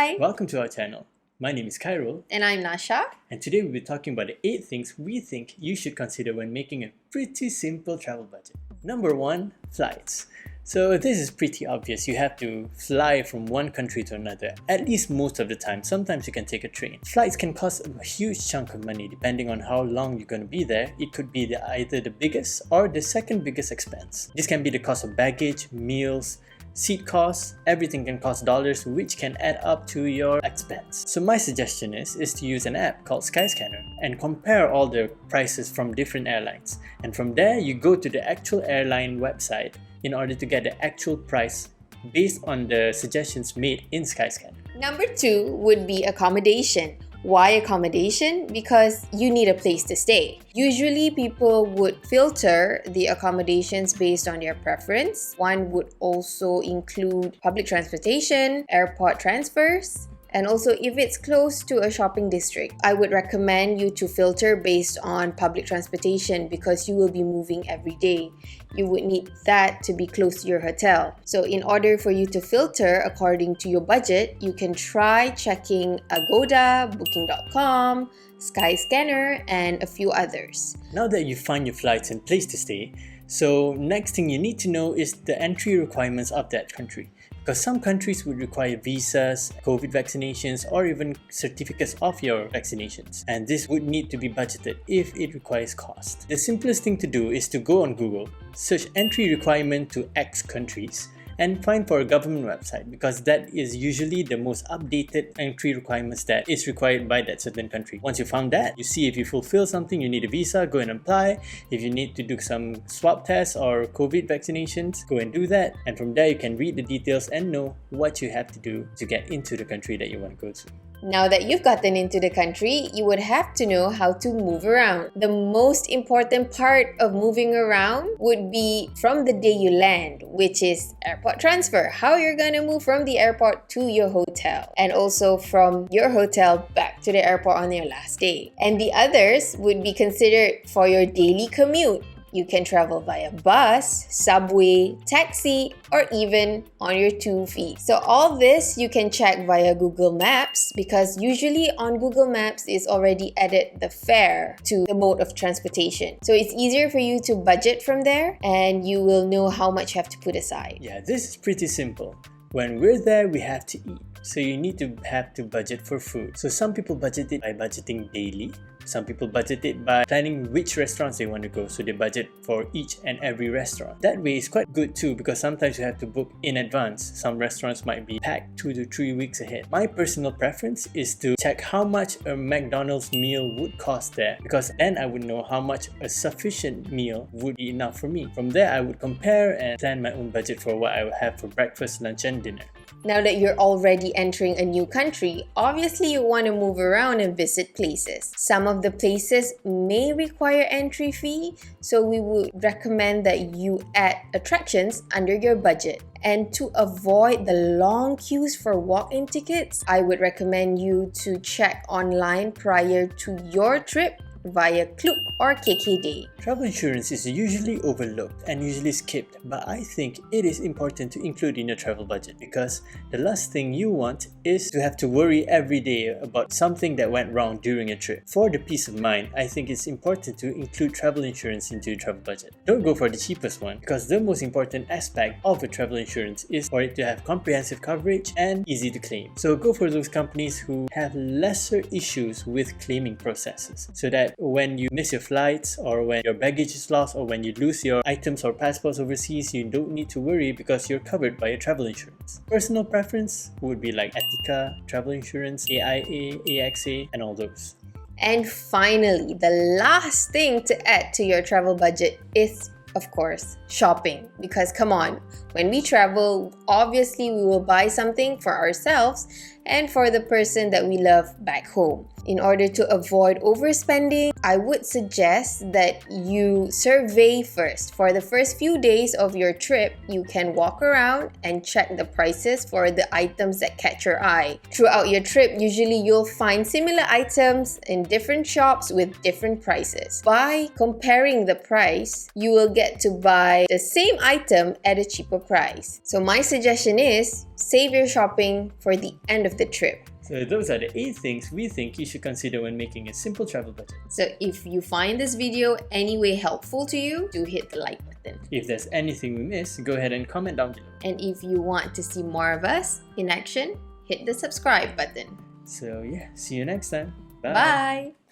Hi! Welcome to our channel. My name is Khairul, And I'm Nasha. and today we'll be talking about the 8 things we think you should consider when making a pretty simple travel budget. Number 1, flights. So this is pretty obvious. You have to fly from one country to another, at least most of the time. Sometimes you can take a train. Flights can cost a huge chunk of money depending on how long you're going to be there. It could be either the biggest or the second biggest expense. This can be the cost of baggage, meals, seat costs. Everything can cost dollars, which can add up to your expense. So my suggestion is to use an app called Skyscanner and compare all the prices from different airlines. And from there, you go to the actual airline website in order to get the actual price based on the suggestions made in Skyscanner. Number 2 would be accommodation. Why accommodation? Because you need a place to stay. Usually people would filter the accommodations based on their preference. One would also include public transportation, airport transfers, and also if it's close to a shopping district. I would recommend you to filter based on public transportation because you will be moving every day. You would need that to be close to your hotel. So in order for you to filter according to your budget, you can try checking Agoda, Booking.com, Skyscanner, and a few others. Now that you find your flights and place to stay, so next thing you need to know is the entry requirements of that country. Because some countries would require visas, COVID vaccinations, or even certificates of your vaccinations. And this would need to be budgeted if it requires cost. The simplest thing to do is to go on Google, search entry requirement to X countries, and find for a government website because that is usually the most updated entry requirements that is required by that certain country. Once you found that, you see if you fulfill something, you need a visa, go and apply. If you need to do some swab tests or COVID vaccinations, go and do that. And from there, you can read the details and know what you have to do to get into the country that you want to go to. Now that you've gotten into the country, you would have to know how to move around. The most important part of moving around would be from the day you land, which is airport transfer. How you're gonna move from the airport to your hotel, and also from your hotel back to the airport on your last day. And the others would be considered for your daily commute. You can travel via bus, subway, taxi, or even on your 2 feet. So all this you can check via Google Maps because usually on Google Maps it's already added the fare to the mode of transportation. So it's easier for you to budget from there and you will know how much you have to put aside. Yeah, this is pretty simple. When we're there, we have to eat. So you need to have to budget for food. So some people budget it by budgeting daily. Some people budget it by planning which restaurants they want to go. So they budget for each and every restaurant. That way is quite good too because sometimes you have to book in advance. Some restaurants might be packed 2 to 3 weeks ahead. My personal preference is to check how much a McDonald's meal would cost there because then I would know how much a sufficient meal would be enough for me. From there, I would compare and plan my own budget for what I would have for breakfast, lunch, and dinner. Now that you're already entering a new country, obviously you want to move around and visit places. Some of the places may require entry fee, so we would recommend that you add attractions under your budget. And to avoid the long queues for walk-in tickets, I would recommend you to check online prior to your trip via Klook or KKday. Travel insurance is usually overlooked and usually skipped, but I think it is important to include in your travel budget because the last thing you want is to have to worry every day about something that went wrong during a trip. For the peace of mind, I think it's important to include travel insurance into your travel budget. Don't go for the cheapest one because the most important aspect of a travel insurance is for it to have comprehensive coverage and easy to claim. So go for those companies who have lesser issues with claiming processes so that when you miss your flights or when your baggage is lost or when you lose your items or passports overseas, you don't need to worry because you're covered by your travel insurance. Personal preference would be like Etika, travel insurance, AIA, AXA, and all those. And finally, the last thing to add to your travel budget is, of course, shopping. Because come on, when we travel, obviously we will buy something for ourselves and for the person that we love back home. In order to avoid overspending, I would suggest that you survey first. For the first few days of your trip, you can walk around and check the prices for the items that catch your eye. Throughout your trip, usually you'll find similar items in different shops with different prices. By comparing the price, you will get to buy the same item at a cheaper price. So my suggestion is save your shopping for the end of the trip. So those are the 8 things we think you should consider when making a simple travel budget. So if you find this video any way helpful to you, do hit the like button. If there's anything we missed, go ahead and comment down below. And if you want to see more of us in action, hit the subscribe button. So yeah, see you next time. Bye. Bye!